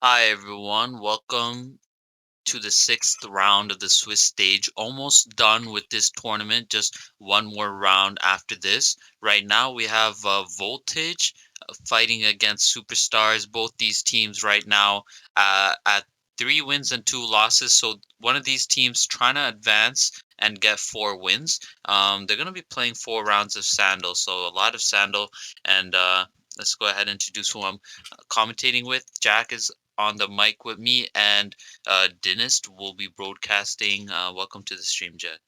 Hi everyone, welcome to the sixth round of the Swiss stage. Almost done with this tournament, just one more round after this. Right now we have Voltage fighting against Superstars. Both these teams right now at 3 wins and 2 losses. So one of these teams trying to advance and get 4 wins. They're going to be playing 4 rounds of Sandal, so a lot of Sandal. And let's go ahead and introduce who I'm commentating with. Jack is on the mic with me, and Dentist will be broadcasting. Welcome to the stream, Jack.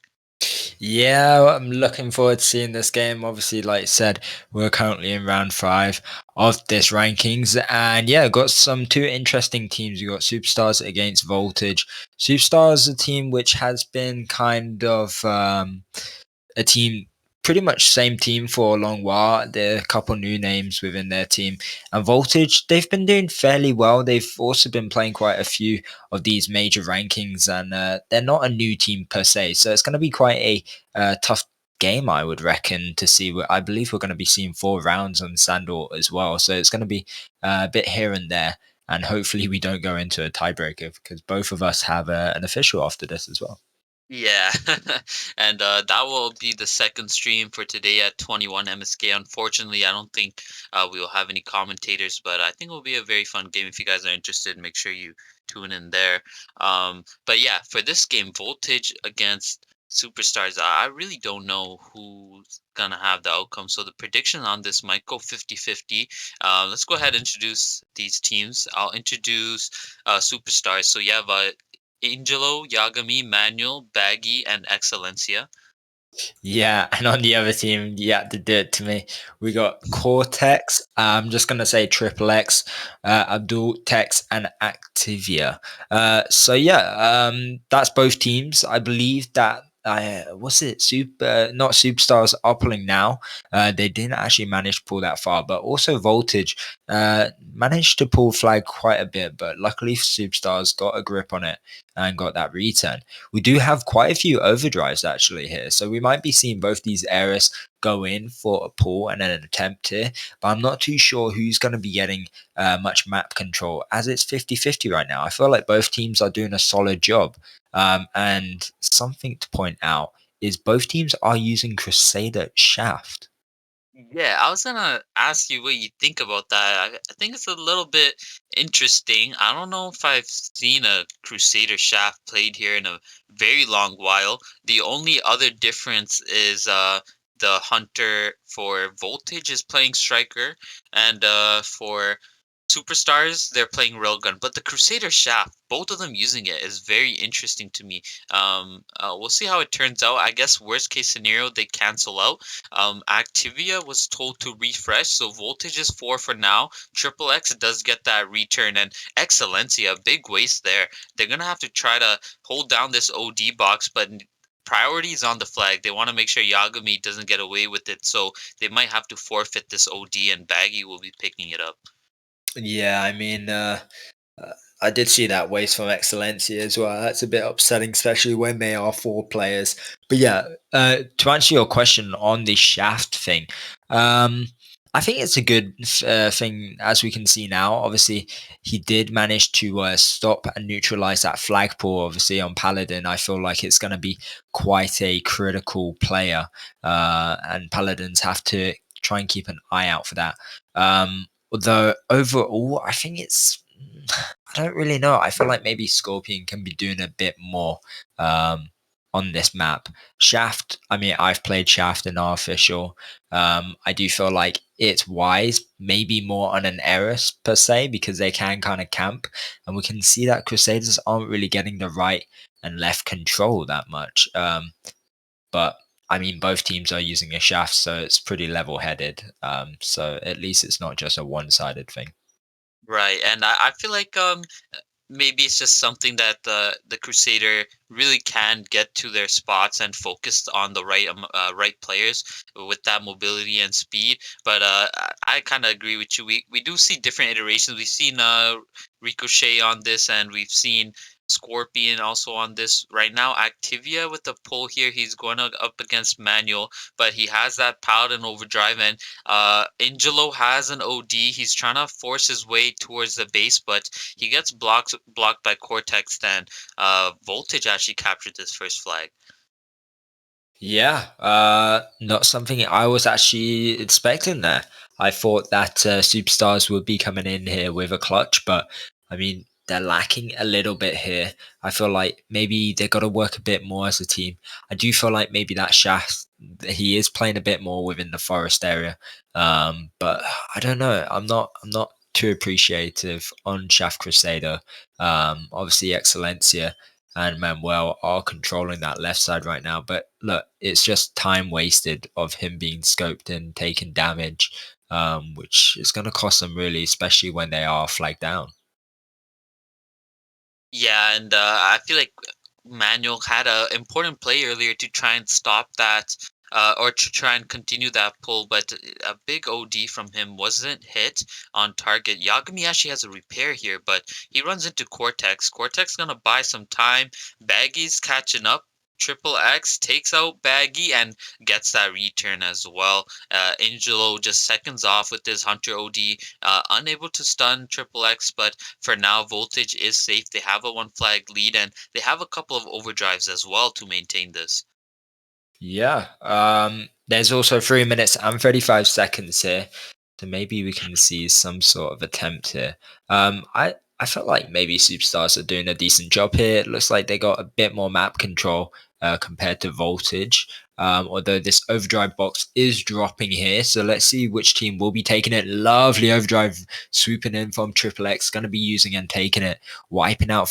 Yeah, I'm looking forward to seeing this game. Obviously, like I said, we're currently in round five of this rankings, and yeah, got some two interesting teams. We got Superstars against Voltage. Superstars, a team which has been kind of a team pretty much same team for a long while. There are a couple new names within their team. And Voltage, they've been doing fairly well. They've also been playing quite a few of these major rankings, and they're not a new team per se. So it's going to be quite a tough game, I would reckon, to see. I believe we're going to be seeing 4 rounds on Sandor as well. So it's going to be a bit here and there. And hopefully we don't go into a tiebreaker because both of us have an official after this as well. Yeah, and that will be the second stream for today at 21 MSK. Unfortunately, I don't think we will have any commentators, but I think it will be a very fun game. If you guys are interested, make sure you tune in there. But yeah, for this game, Voltage against Superstars, I really don't know who's gonna have the outcome. So the prediction on this might go 50-50. Let's go ahead and introduce these teams. I'll introduce Superstars. So you have Angelo, Yagami, Manuel, Baggy, and Excellencia. Yeah, and on the other team, you had to do it to me. We got Cortex. I'm just gonna say Triple X, Abdul Tex, and Activia. So yeah, that's both teams. I believe that. Was it super? Not superstars are pulling now. They didn't actually manage to pull that far, but also Voltage managed to pull flag quite a bit. But luckily, superstars got a grip on it and got that return. We do have quite a few overdrives actually here. So we might be seeing both these errors go in for a pull and then an attempt here. But I'm not too sure who's going to be getting much map control as it's 50-50 right now. I feel like both teams are doing a solid job. And something to point out is both teams are using Crusader Shaft. Yeah, I was gonna ask you what you think about that. I think it's a little bit interesting. I don't know if I've seen a Crusader Shaft played here in a very long while. The only other difference is the Hunter for Voltage is playing Striker, and for Superstars, they're playing Railgun, but the Crusader Shaft, both of them using it is very interesting to me. We'll see how it turns out. I guess worst case scenario, they cancel out. Activia was told to refresh, so Voltage is 4 for now. Triple X does get that return, and Excellencia, big waste there. They're gonna have to try to hold down this OD box, but priority is on the flag. They want to make sure Yagami doesn't get away with it, so they might have to forfeit this OD, and Baggy will be picking it up. Yeah, I mean, I did see that waste from Excellencia as well. That's a bit upsetting, especially when they are four players. But yeah, to answer your question on the shaft thing, um, I think it's a good thing as we can see now. Obviously, he did manage to stop and neutralize that flagpole. Obviously, on Paladin, I feel like it's going to be quite a critical player, and Paladins have to try and keep an eye out for that. Although overall, I think it's I don't really know. I feel like maybe Scorpion can be doing a bit more um, on this map. Shaft, I mean, I've played Shaft in our official. I do feel like it's wise, maybe more on an Eris per se, because they can kind of camp. And we can see that Crusaders aren't really getting the right and left control that much. But I mean, both teams are using a Shaft, so it's pretty level headed. So at least it's not just a one sided thing. Right, and I feel like maybe it's just something that the Crusader really can get to their spots and focus on the right players with that mobility and speed. But I kind of agree with you. We do see different iterations. We've seen Ricochet on this, and we've seen Scorpion also on this right now. Activia with the pull here, he's going up against Manual, but he has that Paladin Overdrive, and Angelo has an OD. He's trying to force his way towards the base, but he gets blocked by Cortex. Then Voltage actually captured this first flag. Yeah, not something I was actually expecting there. I thought that Superstars would be coming in here with a clutch, but I mean, they're lacking a little bit here. I feel like maybe they got to work a bit more as a team. I do feel like maybe that Shaft, he is playing a bit more within the forest area. But I don't know. I'm not too appreciative on Shaft Crusader. Obviously, Excellencia and Manuel are controlling that left side right now. But look, it's just time wasted of him being scoped and taking damage, which is going to cost them really, especially when they are flagged down. Yeah, and I feel like Manuel had a important play earlier to try and stop that, or to try and continue that pull, but a big OD from him wasn't hit on target. Yagami actually has a repair here, but he runs into Cortex. Cortex gonna buy some time. Baggy's catching up. Triple X takes out Baggy and gets that return as well. Angelo just seconds off with his Hunter OD, unable to stun Triple X, but for now, Voltage is safe. They have a one flag lead, and they have a couple of overdrives as well to maintain this. Yeah. There's also 3 minutes and 35 seconds here. So maybe we can see some sort of attempt here. I felt like maybe Superstars are doing a decent job here. It looks like they got a bit more map control compared to Voltage. Although this overdrive box is dropping here, so let's see which team will be taking it. Lovely overdrive swooping in from Triple X, going to be using and taking it, wiping out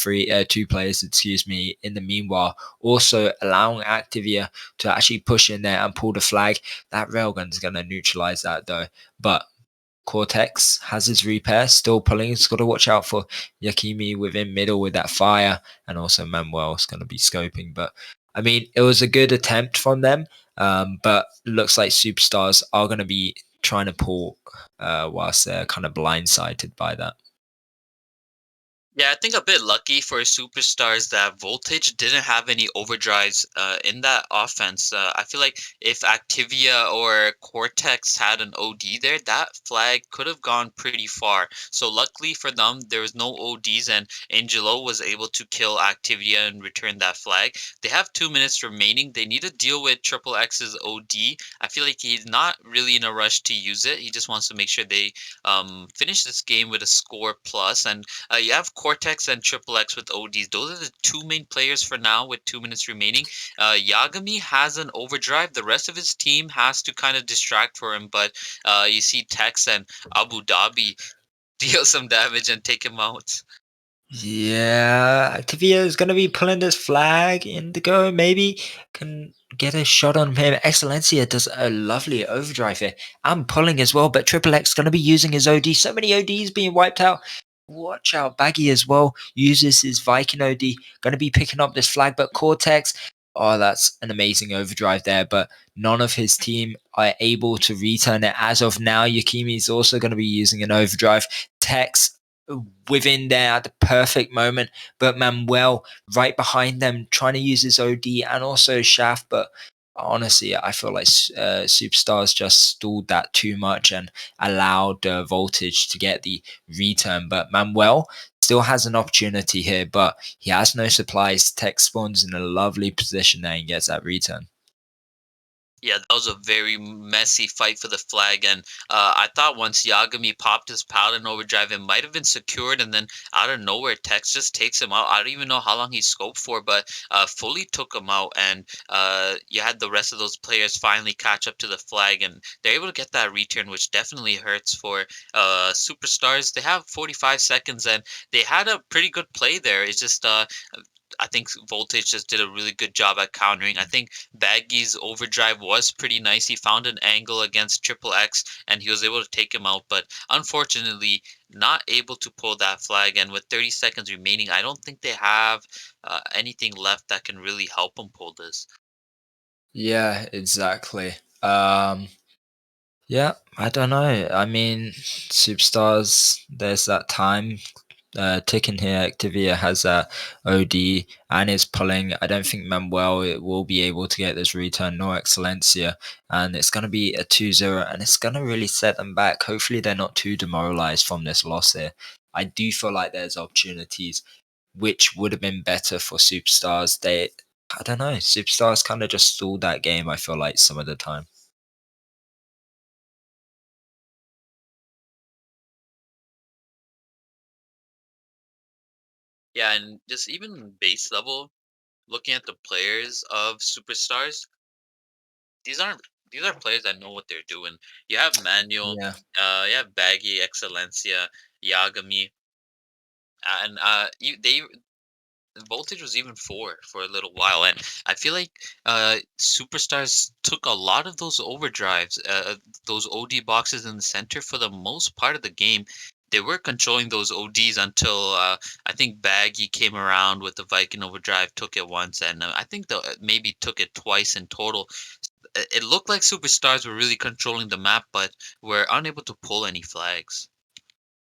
two players. Excuse me. In the meanwhile, also allowing Activia to actually push in there and pull the flag. That railgun's going to neutralize that though. But Cortex has his repair, still pulling. He's got to watch out for Yakimi within middle with that fire, and also Manuel's going to be scoping. But I mean, it was a good attempt from them, but looks like Superstars are going to be trying to pull whilst they're kind of blindsided by that. Yeah, I think a bit lucky for Superstars that Voltage didn't have any overdrives in that offense. I feel like if Activia or Cortex had an OD there, that flag could have gone pretty far. So luckily for them, there was no ODs, and Angelo was able to kill Activia and return that flag. They have 2 minutes remaining. They need to deal with Triple X's OD. I feel like he's not really in a rush to use it. He just wants to make sure they finish this game with a score plus. And you have Cortex and Triple X with ODs. Those are the two main players for now with 2 minutes remaining. Yagami has an overdrive. The rest of his team has to kind of distract for him, but you see Tex and Abu Dhabi deal some damage and take him out. Yeah, Activia is going to be pulling this flag. Indigo maybe can get a shot on him. Excellencia does a lovely overdrive here. I'm pulling as well, but Triple X going to be using his OD. So many ODs being wiped out. Watch out, Baggy as well uses his Viking OD. Going to be picking up this flag, but Cortex. Oh, that's an amazing overdrive there, but none of his team are able to return it as of now. Yakimi is also going to be using an overdrive. Tex within there at the perfect moment, but Manuel right behind them trying to use his OD and also Shaft. But honestly, I feel like Superstars just stalled that too much and allowed Voltage to get the return. But Manuel still has an opportunity here, but he has no supplies. Tech spawns in a lovely position there and gets that return. Yeah, that was a very messy fight for the flag, and I thought once Yagami popped his Paladin overdrive, it might have been secured, and then out of nowhere, Tex just takes him out. I don't even know how long he scoped for, but fully took him out, and you had the rest of those players finally catch up to the flag, and they're able to get that return, which definitely hurts for Superstars. They have 45 seconds, and they had a pretty good play there. It's just I think Voltage just did a really good job at countering. I think Baggy's overdrive was pretty nice. He found an angle against Triple X and he was able to take him out, but unfortunately, not able to pull that flag. And with 30 seconds remaining, I don't think they have anything left that can really help them pull this. Yeah, exactly. Yeah, I don't know. I mean, Superstars, there's that time. ticking here. Activia has OD and is pulling. I don't think Manuel will be able to get this return, nor Excelencia. And it's going to be a 2-0, and it's going to really set them back. Hopefully, they're not too demoralized from this loss here. I do feel like there's opportunities which would have been better for Superstars. I don't know, Superstars kind of just stalled that game, I feel like, some of the time. Yeah, and just even base level, looking at the players of superstars, these aren't these are players that know what they're doing. You have Manuel, Yeah. you have Baggy, Excelencia, Yagami, and you they Voltage was even four for a little while, and I feel like superstars took a lot of those overdrives, those OD boxes in the center for the most part of the game. They were controlling those ODs until I think Baggy came around with the Viking overdrive, took it once, and I think maybe took it twice in total. It looked like superstars were really controlling the map, but were unable to pull any flags.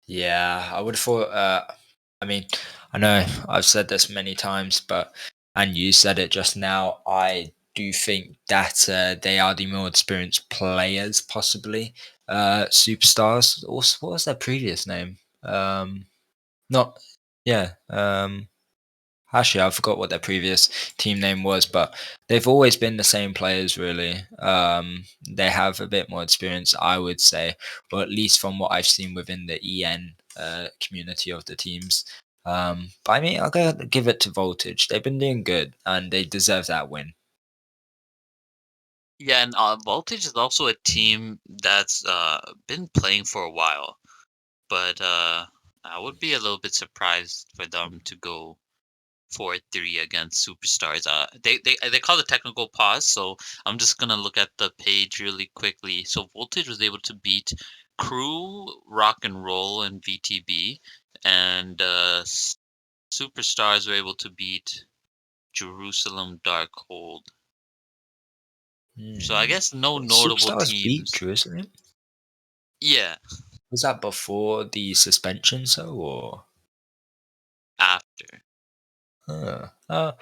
Yeah, I would have thought. I mean, I know I've said this many times, but and you said it just now. I do think that they are the more experienced players, possibly. Superstars. Also, what was their previous name? Not. Yeah. Actually, I forgot what their previous team name was, but they've always been the same players, really. They have a bit more experience, I would say, or at least from what I've seen within the EN community of the teams. But I mean, I'll go give it to Voltage. They've been doing good, and they deserve that win. Yeah, and Voltage is also a team that's been playing for a while, but I would be a little bit surprised for them to go 4-3 against Superstars. They call it technical pause, so I'm just gonna look at the page really quickly. So Voltage was able to beat Crew, Rock and Roll, and VTB, and Superstars were able to beat Jerusalem Darkhold. So I Hmm. guess no notable Superstars beat teams. Jerusalem. Yeah, Was that before the suspension, so or? after. Oh,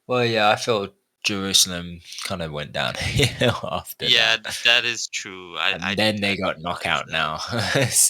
well, yeah, I feel Jerusalem kind of went downhill after Yeah, that. that is true. I And then I they got do notice knockout that. now. So it's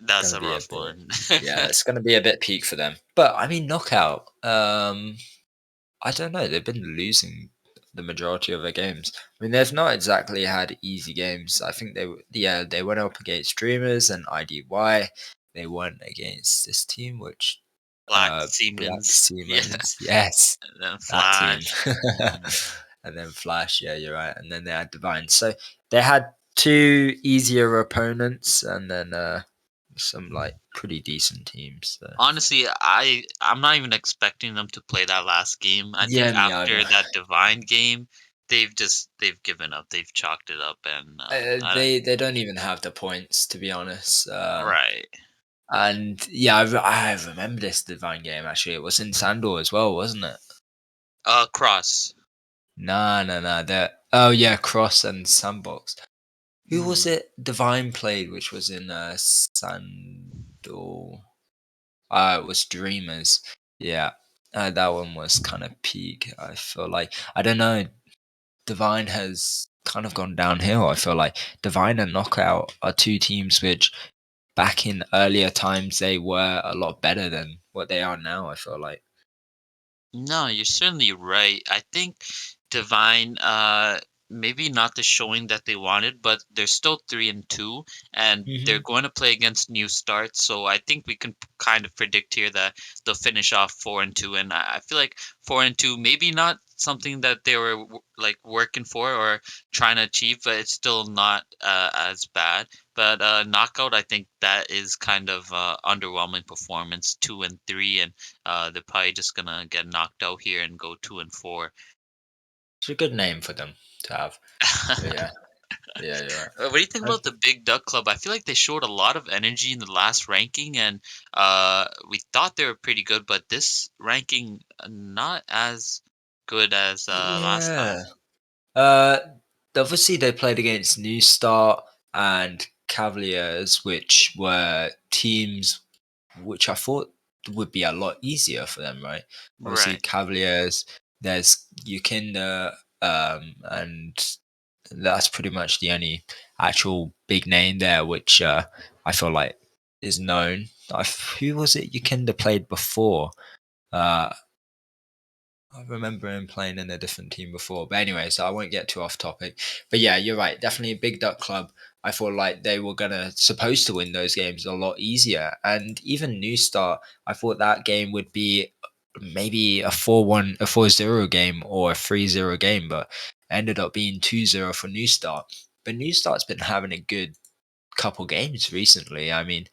That's gonna a be a rough bit, one. yeah, it's gonna be a bit peak for them. But I mean, knockout. I don't know. They've been losing the majority of their games. I mean, they've not exactly had easy games. I think yeah, they went up against Dreamers and IDY. They went against this team, which Black Black Siemens. Yeah, Siemens. Yes, and then that team. Flash. Mhm. And then Flash, yeah, you're right. And then they had Divine. So they had two easier opponents and then some like pretty decent teams. So. Honestly, I'm not even expecting them to play that last game. I think Yeah, me either. after that Divine game, they've given up. They've chalked it up, and I don't. They don't even have the points to be honest. Right. And yeah, I remember this Divine game actually. It was in Sandor as well, wasn't it? Cross. No, no, no. Oh yeah, Cross and Sandbox. Who was Mm. it? Divine played, which was in Sandor. It was Dreamers. Yeah, that one was kind of peak. I feel like I don't know. Divine has kind of gone downhill. I feel like Divine and Knockout are two teams which, back in earlier times, they were a lot better than what they are now. I feel like. No, you're certainly right. I think Divine, maybe not the showing that they wanted, but they're still 3-2, and they're Hmm. going to play against new starts. So I think we can kind of predict here that they'll finish off 4-2, and I feel like 4-2, maybe not something that they were like working for or trying to achieve, but it's still not as bad. But knockout, I think that is kind of underwhelming performance, 2-3, and they're probably just gonna get knocked out here and go 2-4. It's a good name for them to have. But yeah, yeah, you're right. What do you think about the Big Duck Club? I feel like they showed a lot of energy in the last ranking, and we thought they were pretty good, but this ranking not as good as last Yeah. time. Uh, Obviously they played against New Start and Cavaliers, which were teams which I thought would be a lot easier for them, right? Obviously, Right. Cavaliers, there's Yukinda, and that's pretty much the only actual big name there, which I feel like is known. Who was it Yukinda played before? Uh, I remember him playing in a different team before. But anyway, so I won't get too off topic. But yeah, you're right. Definitely a big duck club. I feel like they were gonna supposed to win those games a lot easier. And even New Start, I thought that game would be maybe a 4-1, a 4-0 game or a 3-0 game, but ended up being 2-0 for New Start. But New Start's been having a good couple games recently. I mean,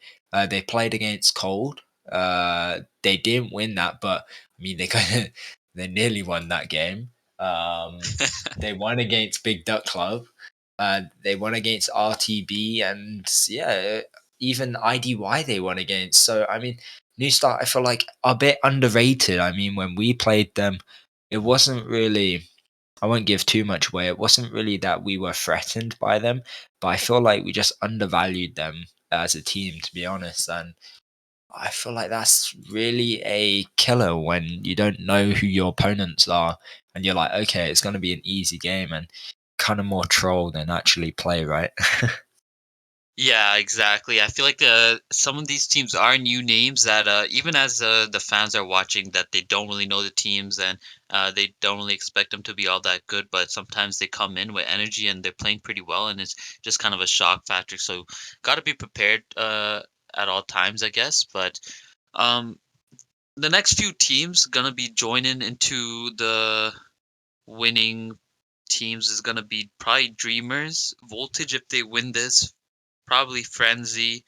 they played against Cold. They didn't win that, but I mean, they kind of they nearly won that game. They won against Big Duck Club. They won against RTB, and yeah, even IDY they won against. So I mean, New Start I feel like a bit underrated. I mean, when we played them, it wasn't really. I won't give too much away. It wasn't really that we were threatened by them, but I feel like we just undervalued them as a team, to be honest. And I feel like that's really a killer when you don't know who your opponents are and you're like, okay, it's going to be an easy game and kind of more troll than actually play, right? Yeah, exactly. I feel like some of these teams are new names that even as the fans are watching, that they don't really know the teams and they don't really expect them to be all that good. But sometimes they come in with energy and they're playing pretty well, and it's just kind of a shock factor. So got to be prepared at all times, I guess. But um, the next few teams gonna be joining into the winning teams is gonna be probably Dreamers, Voltage if they win this, probably Frenzy.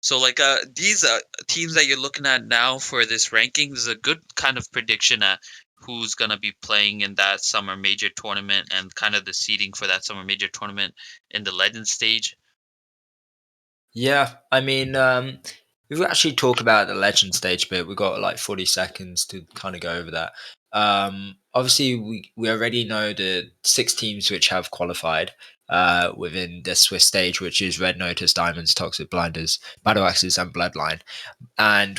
So like these teams that you're looking at now for this ranking is a good kind of prediction at who's gonna be playing in that summer major tournament and kind of the seeding for that summer major tournament in the legend stage. Yeah, I mean, we've actually talked about the legend stage bit. We've got like 40 seconds to kind of go over that. Obviously, we already know the 6 teams which have qualified within the Swiss stage, which is Red Notice, Diamonds, Toxic Blinders, Battle Axes, and Bloodline. And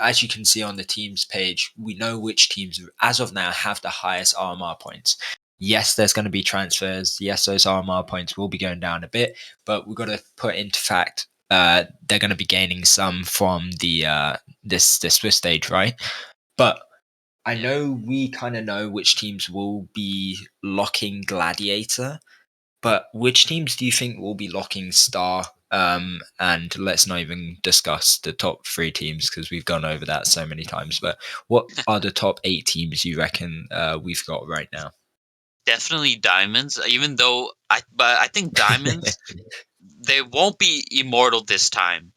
as you can see on the teams page, we know which teams, as of now, have the highest RMR points. Yes, there's going to be transfers. Yes, those RMR points will be going down a bit, but we've got to put into fact they're going to be gaining some from the Swiss stage, right? But I Yeah. know we kind of know which teams will be locking Gladiator, but which teams do you think will be locking Star? And let's not even discuss the top 3 teams because we've gone over that so many times. But what are the top 8 teams you reckon we've got right now? Definitely Diamonds, even though I think Diamonds they won't be immortal this time.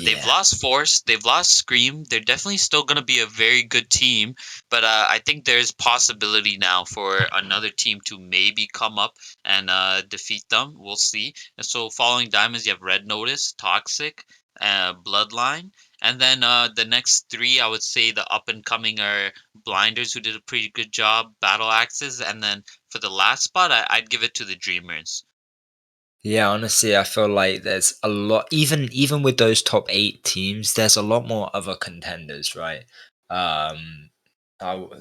They've Yeah. lost Force, they've lost Scream. They're definitely still going to be a very good team, but I think there's possibility now for another team to maybe come up and defeat them. We'll see. And so, following Diamonds, you have Red Notice, Toxic, Bloodline, and then the next 3, I would say the up and coming are Blinders, who did a pretty good job, Battle Axes, and then for the last spot, I'd give it to the Dreamers. Yeah, honestly, I feel like there's a lot even with those top 8 teams, there's a lot more other contenders, right? Um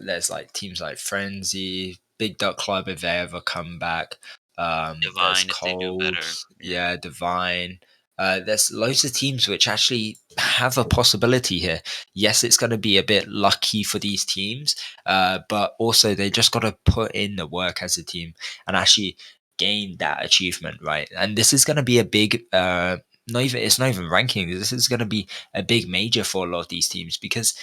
there's like teams like Frenzy, Big Duck Club if they ever come back. There's Divine, if they do Cold, better. Yeah. yeah, Divine. There's loads of teams which actually have a possibility here. Yes, it's going to be a bit lucky for these teams, but also they just got to put in the work as a team and actually gain that achievement, right? And this is going to be a big not even it's not even ranking, this is going to be a big major for a lot of these teams because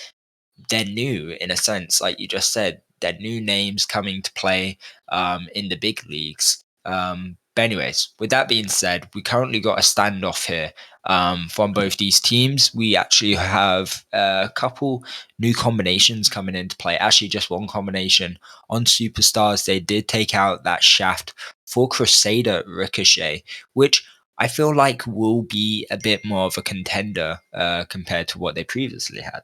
they're new in a sense, like you just said, they're new names coming to play in the big leagues. But anyways, with that being said, we currently got a standoff here from both these teams. We actually have a couple new combinations coming into play. Actually, just one combination on Superstars. They did take out that shaft for Crusader Ricochet, which I feel like will be a bit more of a contender compared to what they previously had.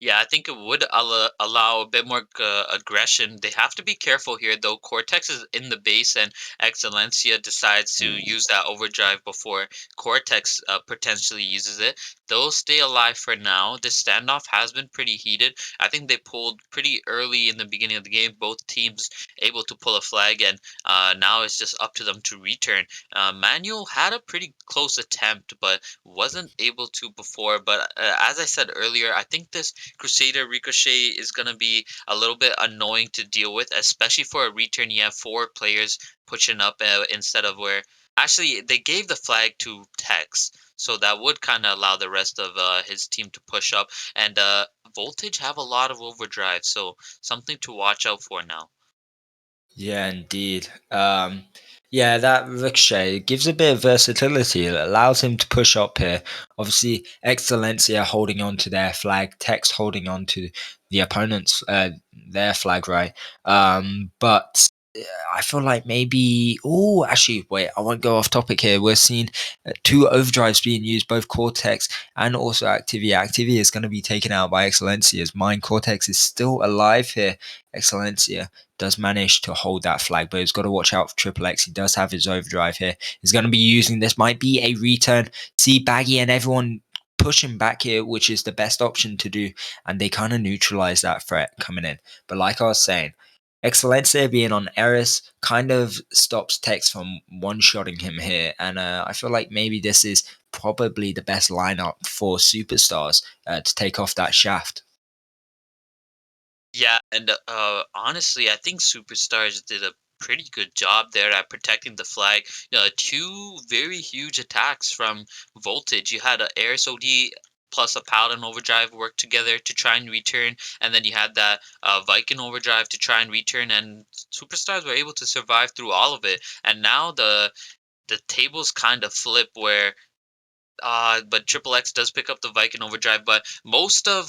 Yeah, I think it would allow a bit more aggression. They have to be careful here, though. Cortex is in the base, and Excelencia decides to use that overdrive before Cortex potentially uses it. They'll stay alive for now. This standoff has been pretty heated. I think they pulled pretty early in the beginning of the game. Both teams able to pull a flag, and now it's just up to them to return. Manuel had a pretty close attempt, but wasn't able to before. But as I said earlier, I think this Crusader Ricochet is going to be a little bit annoying to deal with, especially for a return. You have four players pushing up instead of where actually they gave the flag to Tex. So that would kind of allow the rest of his team to push up. And Voltage have a lot of overdrive, so something to watch out for now. Yeah, indeed. Yeah, that Ricochet gives a bit of versatility. It allows him to push up here. Obviously, Excelencia holding on to their flag, Tex holding on to the opponent's their flag, right? But I feel like maybe. Oh, actually, wait. I won't go off topic here. We're seeing two overdrives being used, both Cortex and also Activia. Activia is going to be taken out by Excelencia's mine. Cortex is still alive here. Excelencia does manage to hold that flag, but he's got to watch out for Triple X. He does have his overdrive here. He's going to be using this. Might be a return. See Baggy and everyone pushing back here, which is the best option to do, and they kind of neutralize that threat coming in. But like I was saying, Excelencia being on Eris kind of stops Tex from one-shotting him here, and I feel like maybe this is probably the best lineup for superstars to take off that shaft. Yeah, and honestly, I think Superstars did a pretty good job there at protecting the flag. Two very huge attacks from Voltage. You had a Air OD plus a Paladin Overdrive work together to try and return, and then you had that Viking Overdrive to try and return, and Superstars were able to survive through all of it. And now the tables kind of flip where but Triple X does pick up the Viking Overdrive, but most of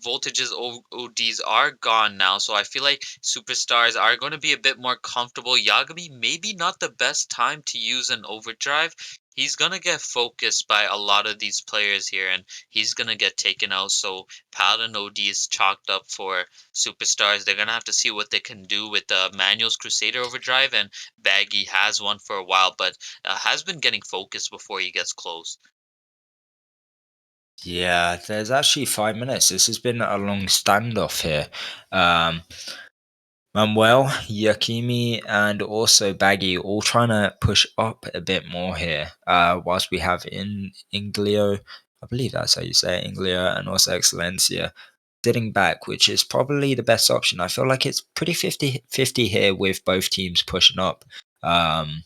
Voltage's ODs are gone now, so I feel like Superstars are going to be a bit more comfortable. Yagami, maybe not the best time to use an Overdrive. He's going to get focused by a lot of these players here, and he's going to get taken out, so Paladin OD is chalked up for Superstars. They're going to have to see what they can do with Manuel's Crusader Overdrive, and Baggy has one for a while, but has been getting focused before he gets close. Yeah, there's actually 5 minutes. This has been a long standoff here. Um, Manuel, Yakimi, and also Baggy all trying to push up a bit more here. Whilst we have in Inglio, I believe that's how you say it, Inglio, and also Excelencia sitting back, which is probably the best option. I feel like it's pretty 50-50 here with both teams pushing up. Um,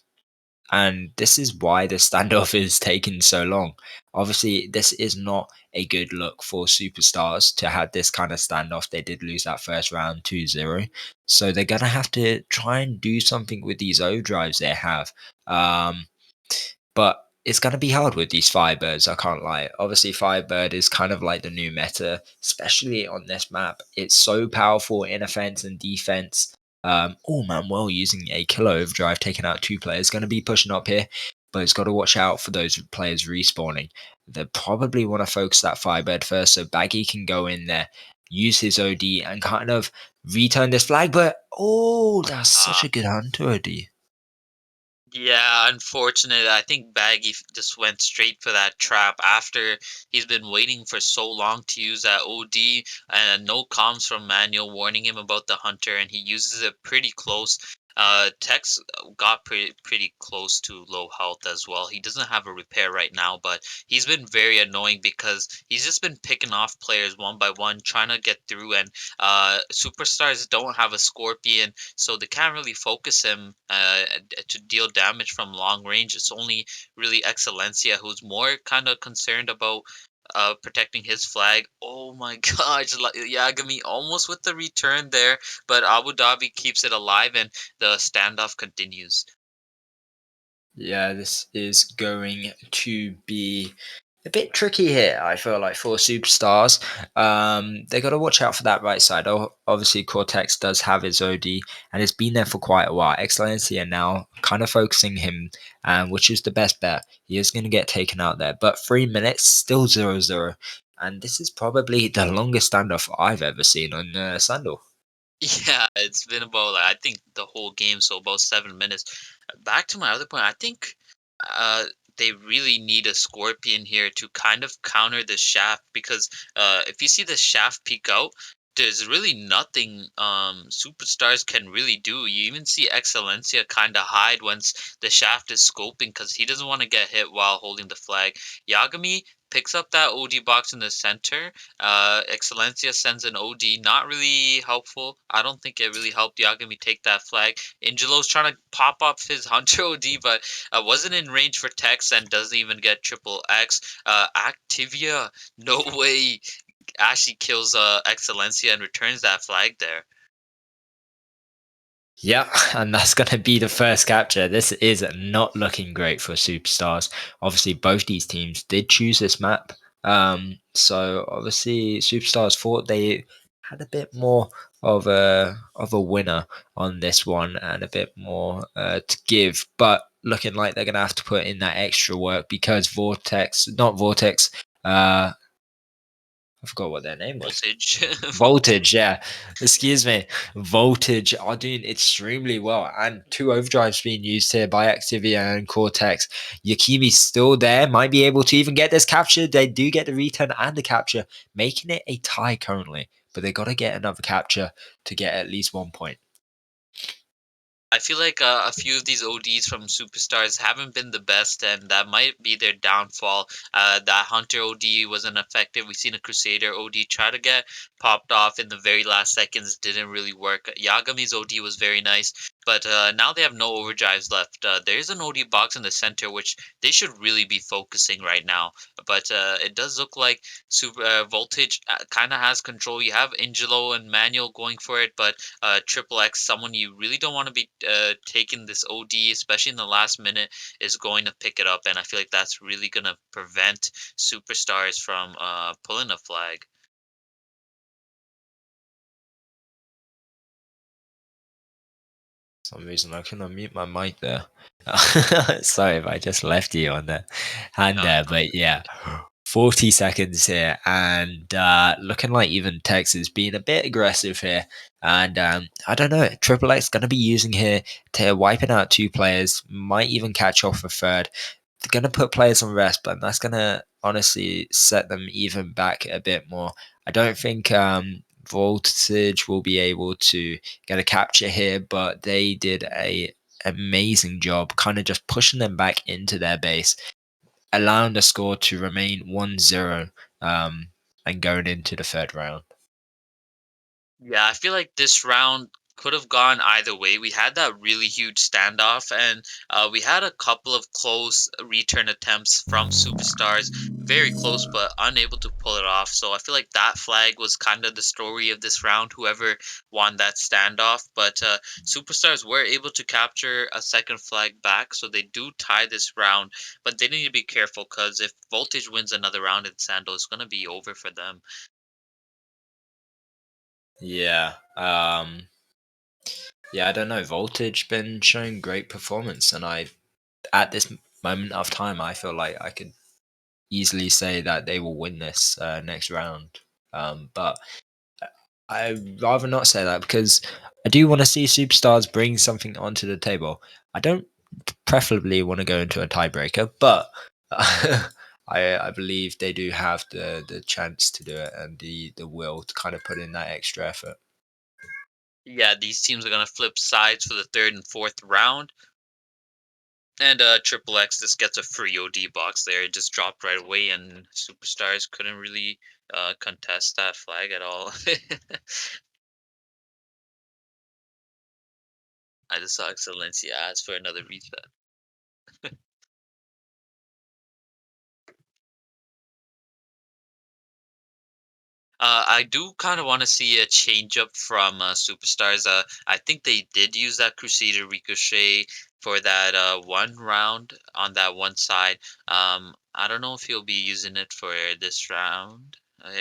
and this is why the standoff is taking so long. Obviously, this is not a good look for superstars to have this kind of standoff. They did lose that first round 2-0. So they're going to have to try and do something with these overdrives they have. But it's going to be hard with these Firebirds, I can't lie. Obviously, Firebird is kind of like the new meta, especially on this map. It's so powerful in offense and defense. Oh man, well using a killer overdrive, taking out two players, going to be pushing up here, but it's got to watch out for those players respawning. They probably want to focus that Firebird first, so Baggy can go in there, use his OD, and kind of return this flag. But oh, that's such Uh, a good hunter OD. Yeah, unfortunate. I think Baggy just went straight for that trap after he's been waiting for so long to use that OD and no comms from Manuel warning him about the hunter, and he uses it pretty close. Tex got pretty close to low health as well. He doesn't have a repair right now, but he's been very annoying because he's just been picking off players one by one, trying to get through. And superstars don't have a scorpion, so they can't really focus him to deal damage from long range. It's only really Excelencia who's more kind of concerned about protecting his flag. Oh my gosh, Yagami almost with the return there, but Abu Dhabi keeps it alive and the standoff continues. Yeah, this is going to be a bit tricky here, I feel like, for superstars. They got to watch out for that right side. Obviously, Cortex does have his OD and it's been there for quite a while. Excellency are now kind of focusing him, which is the best bet. He is going to get taken out there. But 3 minutes, still 0-0. and this is probably the longest standoff I've ever seen on Sandal. Yeah, it's been about like, I think the whole game, so about 7 minutes. Back to my other point, I think uh they really need a Scorpion here to kind of counter the Shaft because if you see the Shaft peek out, there's really nothing Superstars can really do. You even see Excellencia kind of hide once the Shaft is scoping because he doesn't want to get hit while holding the flag. Yagami picks up that OD box in the center. Excelencia sends an OD, not really helpful. I don't think it really helped Yagami take that flag. Angelo's trying to pop up his Hunter OD, but wasn't in range for Tex and doesn't even get triple X. Activia, no way. Actually kills Excelencia and returns that flag there. Yeah, and that's going to be the first capture. This is not looking great for Superstars. Obviously, both these teams did choose this map. So obviously, Superstars thought they had a bit more of a winner on this one and a bit more to give, but looking like they're going to have to put in that extra work because Vortex, not Vortex, I forgot what their name was. Voltage. Voltage, yeah. Excuse me. Voltage are doing extremely well. And two overdrives being used here by Activia and Cortex. Yakimi's still there, might be able to even get this capture. They do get the return and the capture, making it a tie currently. But they got to get another capture to get at least 1 point. I feel like a few of these ODs from Superstars haven't been the best, and that might be their downfall. That Hunter OD wasn't effective. We've seen a Crusader OD try to get popped off in the very last seconds, didn't really work. Yagami's OD was very nice, but now they have no overdrives left. There's an OD box in the center, which they should really be focusing right now. But it does look like Super Voltage kind of has control. You have Angelo and Manuel going for it, but Triple X, someone you really don't want to be taking this OD, especially in the last minute, is going to pick it up, and I feel like that's really going to prevent Superstars from pulling a flag. For some reason I couldn't unmute my mic there. Sorry if I just left you on the hand No, there, but yeah. 40 seconds here, and looking like even Tex is being a bit aggressive here. And I don't know, Triple X going to be using here to wiping out two players, might even catch off a third. They're going to put players on rest, but that's going to honestly set them even back a bit more. I don't think Voltage will be able to get a capture here, but they did a amazing job kind of just pushing them back into their base, allowing the score to remain 1-0 and going into the third round. yeah, I feel like this round could have gone either way. We had that really huge standoff, and we had a couple of close return attempts from Superstars, very close but unable to pull it off. So I feel like that flag was kind of the story of this round, whoever won that standoff. But Superstars were able to capture a second flag back, so they do tie this round. But they need to be careful because if Voltage wins another round in Sando, it's going to be over for them. Yeah. Yeah, I don't know. Voltage been showing great performance, and I, at this moment of time, I feel like I could easily say that they will win this next round. But I'd rather not say that because I do want to see Superstars bring something onto the table. I don't preferably want to go into a tiebreaker, but I believe they do have the chance to do it and the will to kind of put in that extra effort. Yeah, these teams are going to flip sides for the third and fourth round. And Triple X just gets a free OD box there. It just dropped right away, and Superstars couldn't really contest that flag at all. I just saw Excellencia ask for another reset. I do kind of want to see a change up from Superstars. I think they did use that Crusader Ricochet for that one round on that one side. I don't know if he'll be using it for this round.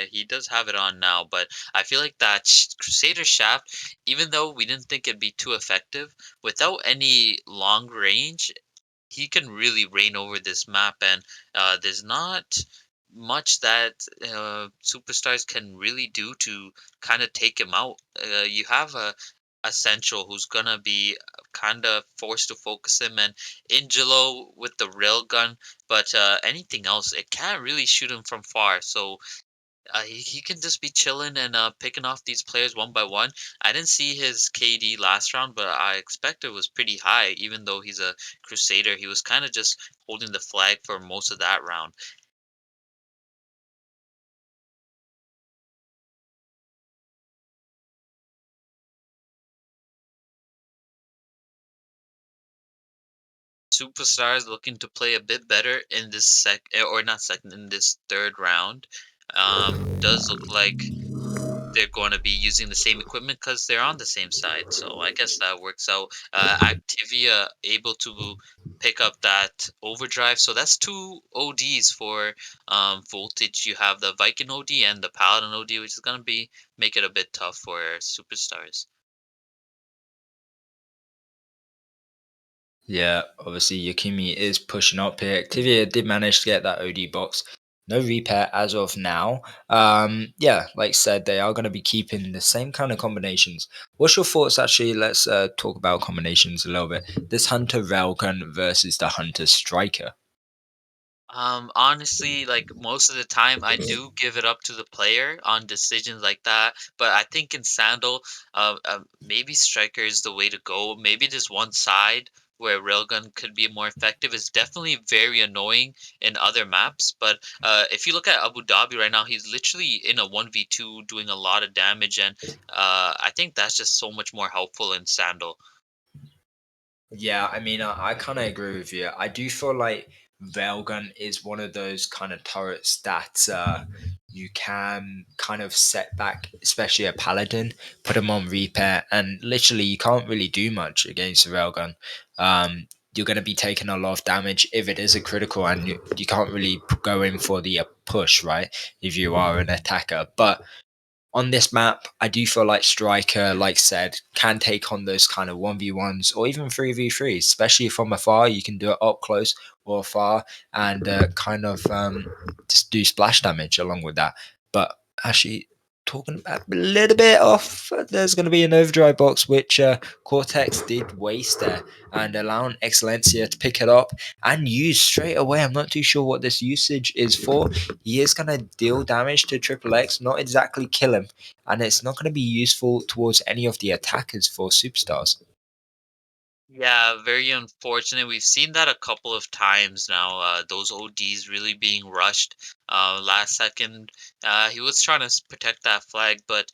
He does have it on now, but I feel like that Crusader Shaft, even though we didn't think it'd be too effective, without any long range, he can really reign over this map, and there's not much that superstars can really do to kind of take him out. You have a essential who's gonna be kind of forced to focus him, and Angelo with the rail gun, but anything else, it can't really shoot him from far. So he can just be chilling and picking off these players one by one. I didn't see his KD last round, but I expect it was pretty high. Even though he's a Crusader, he was kind of just holding the flag for most of that round. Superstars looking to play a bit better in this or not second, in this third round. Does look like they're going to be using the same equipment because they're on the same side. So I guess that works out. Activia able to pick up that overdrive. So that's two ODs for voltage. You have the Viking OD and the Paladin OD, which is going to be make it a bit tough for superstars. Yeah, obviously Yakimi is pushing up here. Activia did manage to get that OD box. No repair as of now. Yeah, like said, they are going to be keeping the same kind of combinations. What's your thoughts actually? Let's talk about combinations a little bit. This Hunter Railgun versus the Hunter Striker. Honestly, like most of the time, I do give it up to the player on decisions like that. But I think in Sandal, maybe Striker is the way to go. Maybe there's one side where Railgun could be more effective. It's definitely very annoying in other maps. But if you look at Abu Dhabi right now, he's literally in a 1v2 doing a lot of damage. And I think that's just so much more helpful in Sandal. Yeah, I mean, I kind of agree with you. I do feel like Railgun is one of those kind of turrets that you can kind of set back, especially a paladin, put him on repair, and literally you can't really do much against a Railgun. You're going to be taking a lot of damage if it is a critical, and you can't really go in for the push, right? If you are an attacker. But on this map, I do feel like Striker, like said, can take on those kind of 1v1s or even 3v3s, especially from afar. You can do it up close or afar and kind of just do splash damage along with that. But actually, talking about a little bit off, there's going to be an overdrive box which Cortex did waste there and allowing Excellencia to pick it up and use straight away. I'm not too sure what this usage is for. He is going to deal damage to Triple X, not exactly kill him, and it's not going to be useful towards any of the attackers for superstars. Yeah, very unfortunate. We've seen that a couple of times now. Those ODs really being rushed last second. He was trying to protect that flag, but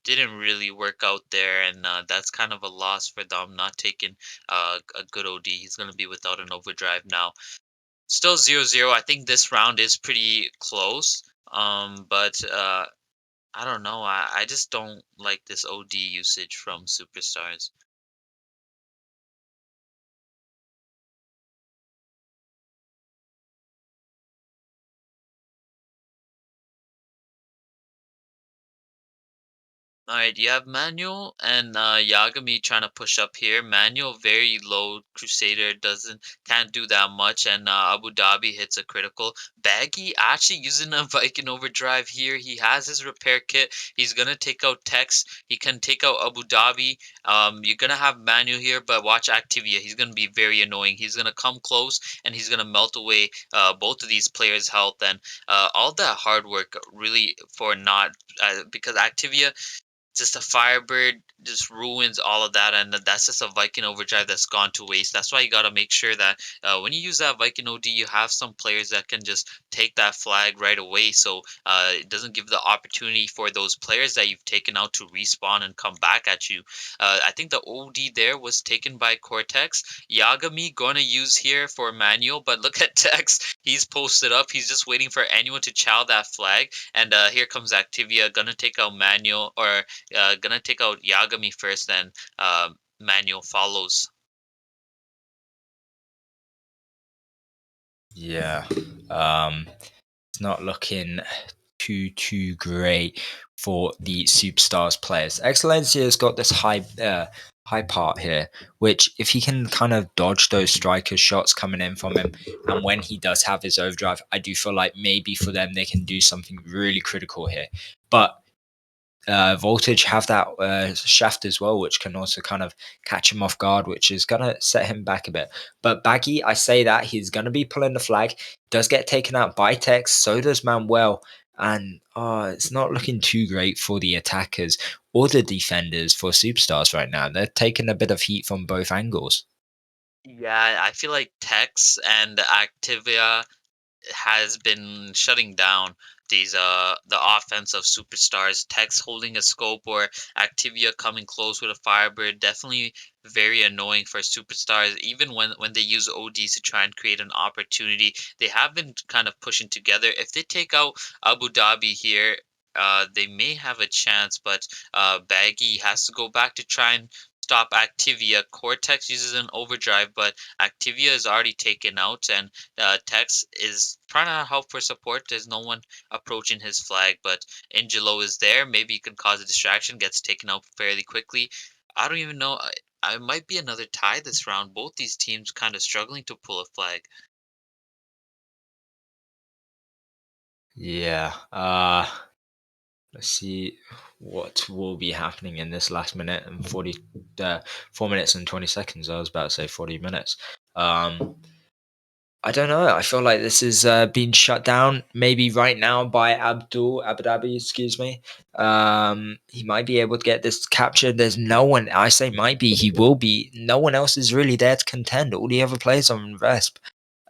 didn't really work out there, and that's kind of a loss for them not taking a good OD. He's going to be without an overdrive now. Still 0-0. I think this round is pretty close. But I don't know. I just don't like this OD usage from superstars. All right, you have Manuel and Yagami trying to push up here. Manuel very low. Crusader doesn't can't do that much, and Abu Dhabi hits a critical. Baggy actually using a Viking overdrive here. He has his repair kit. He's gonna take out Tex. He can take out Abu Dhabi. You're gonna have Manuel here, but watch Activia. He's gonna be very annoying. He's gonna come close and he's gonna melt away both of these players' health, and all that hard work really for not because Activia just a Firebird just ruins all of that, and that's just a Viking overdrive that's gone to waste. That's why you got to make sure that when you use that Viking OD, you have some players that can just take that flag right away, so it doesn't give the opportunity for those players that you've taken out to respawn and come back at you. I think the OD there was taken by Cortex. Yagami gonna use here for Manual, but look at Tex. He's posted up. He's just waiting for anyone to chow that flag, and here comes Activia gonna take out Manual or gonna take out Yagami first, then Manual follows. Yeah, um, it's not looking too great for the superstars players. Excellencia has got this high high part here, which if he can kind of dodge those striker shots coming in from him, and when he does have his overdrive, I do feel like maybe for them they can do something really critical here. But Voltage have that shaft as well, which can also kind of catch him off guard, which is gonna set him back a bit. But Baggy, I say that he's gonna be pulling the flag. Does get taken out by Tex, so does Manuel, and it's not looking too great for the attackers or the defenders for Superstars right now. They're taking a bit of heat from both angles. Yeah, I feel like Tex and Activia has been shutting down these the offense of superstars. Tex holding a scope or Activia coming close with a Firebird, definitely very annoying for superstars. Even when they use ODs to try and create an opportunity, they have been kind of pushing together. If they take out Abu Dhabi here, they may have a chance, but Baggy has to go back to try and stop Activia. Cortex uses an overdrive, but Activia is already taken out, and Tex is trying to help for support. There's no one approaching his flag, but Angelo is there. Maybe he can cause a distraction, gets taken out fairly quickly. I don't even know. I might be another tie this round. Both these teams kind of struggling to pull a flag. Yeah. Let's see what will be happening in this last minute and 4 minutes and 20 seconds. I was about to say 40 minutes. Um, I don't know. I feel like this is being shut down maybe right now by Abu Dhabi, excuse me. He might be able to get this captured. There's no one, I say might be, he will be. No one else is really there to contend. All the other players are in Vesp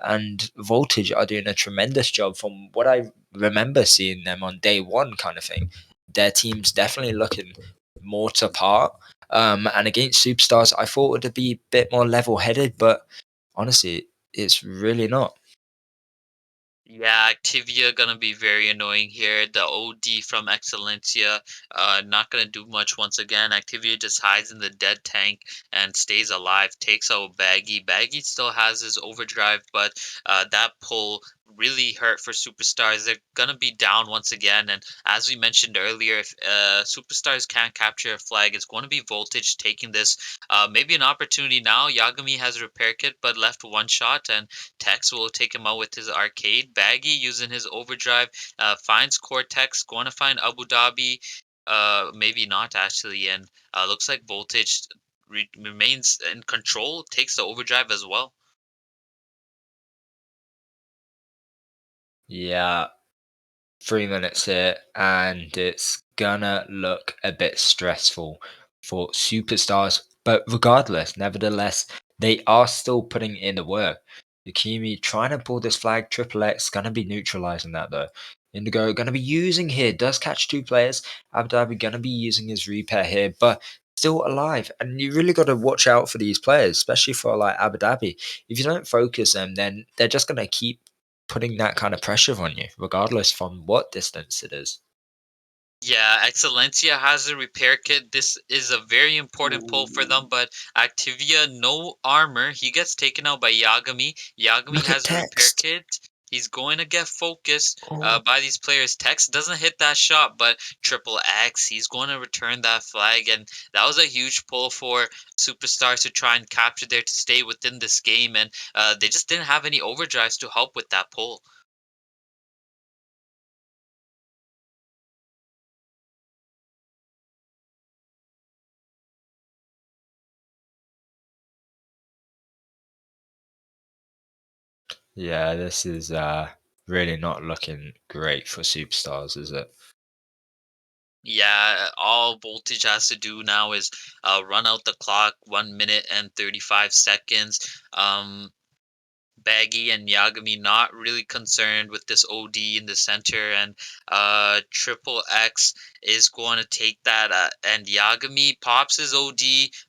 and Voltage are doing a tremendous job from what I remember seeing them on day one, kind of thing. Their team's definitely looking more to part. And against Superstars, I thought it would be a bit more level headed, but honestly, it's really not. Yeah, Activia gonna be very annoying here. The OD from Excellencia, not gonna do much once again. Activia just hides in the dead tank and stays alive. Takes out Baggy. Baggy still has his overdrive, but that pull really hurt for Superstars. They're gonna be down once again. And as we mentioned earlier, if Superstars can't capture a flag, it's going to be Voltage taking this. Maybe an opportunity now. Yagami has a repair kit, but left one shot, and Tex will take him out with his arcade. Baggy using his overdrive finds Cortex, going to find Abu Dhabi. Maybe not actually, and looks like Voltage remains in control, takes the overdrive as well. Yeah, 3 minutes here, and it's gonna look a bit stressful for Superstars. But regardless, nevertheless, they are still putting in the work. Yukimi trying to pull this flag, Triple X gonna be neutralizing that though. Indigo gonna be using here, does catch two players. Abu Dhabi gonna be using his repair here, but still alive. And you really got to watch out for these players, especially for like Abu Dhabi. If you don't focus them, then they're just gonna keep putting that kind of pressure on you, regardless from what distance it is. Yeah, Excellencia has a repair kit. This is a very important pull for them, but Activia, no armor. He gets taken out by Yagami. Yagami Look at has a repair text. kit. He's going to get focused Oh, by these players. Tex doesn't hit that shot, but Triple X, he's going to return that flag. And that was a huge pull for Superstars to try and capture there to stay within this game. And they just didn't have any overdrives to help with that pull. yeah, this is really not looking great for Superstars, is it? Yeah, all Voltage has to do now is run out the clock, 1 minute and 35 seconds. Baggy and Yagami not really concerned with this OD in the center, and Triple X is going to take that, and Yagami pops his OD,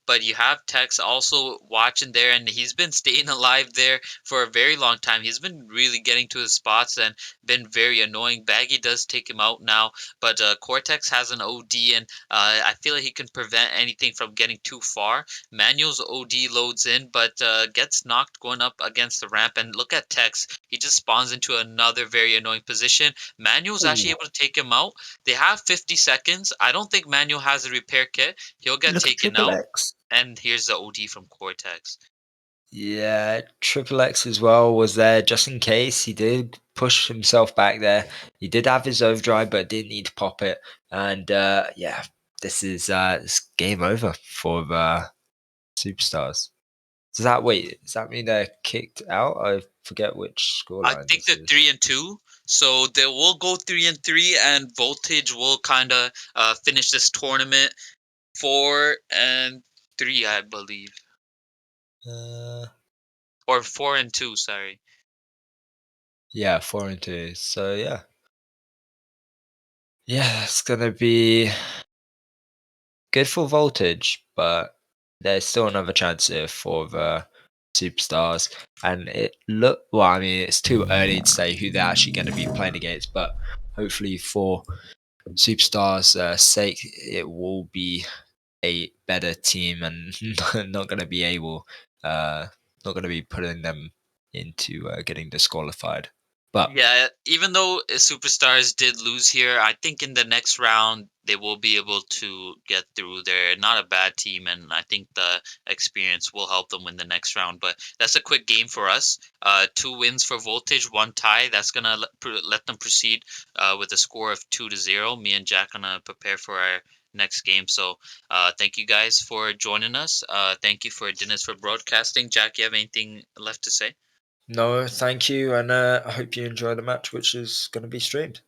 but you have Tex also watching there, and he's been staying alive there for a very long time. He's been really getting to his spots and been very annoying. Baggy does take him out now, but Cortex has an OD, and I feel like he can prevent anything from getting too far. Manuel's OD loads in, but gets knocked going up against the ramp. And look at Tex. He just spawns into another very annoying position. Manuel's actually Ooh, able to take him out. They have 50 seconds. I don't think Manuel has a repair kit. He'll get look at taken Triple out. X. And here's the OD from Cortex. Yeah, Triple X as well was there just in case. He did push himself back there. He did have his overdrive, but didn't need to pop it. And yeah, this game over for Superstars. Does that mean they're kicked out? I forget which I scoreline think this they're is. 3-2, so they will go 3-3, and Voltage will kind of finish this tournament 4-3, I believe, Uh, or 4-2. Sorry. yeah, 4-2. So yeah, it's gonna be good for Voltage, but there's still another chance here for the Superstars. And I mean, it's too early to say who they're actually going to be playing against, but hopefully for Superstars' sake, it will be a better team and not going to be not going to be putting them into getting disqualified. But Yeah, even though Superstars did lose here, I think in the next round they will be able to get through. They're not a bad team, and I think the experience will help them win the next round. But that's a quick game for us. 2 wins for Voltage, 1 tie. That's gonna let them proceed with a score of 2-0. Me and Jack gonna prepare for our next game. So thank you guys for joining us. Thank you for Dennis for broadcasting. Jack, you have anything left to say? no, thank you, and I hope you enjoy the match, which is going to be streamed.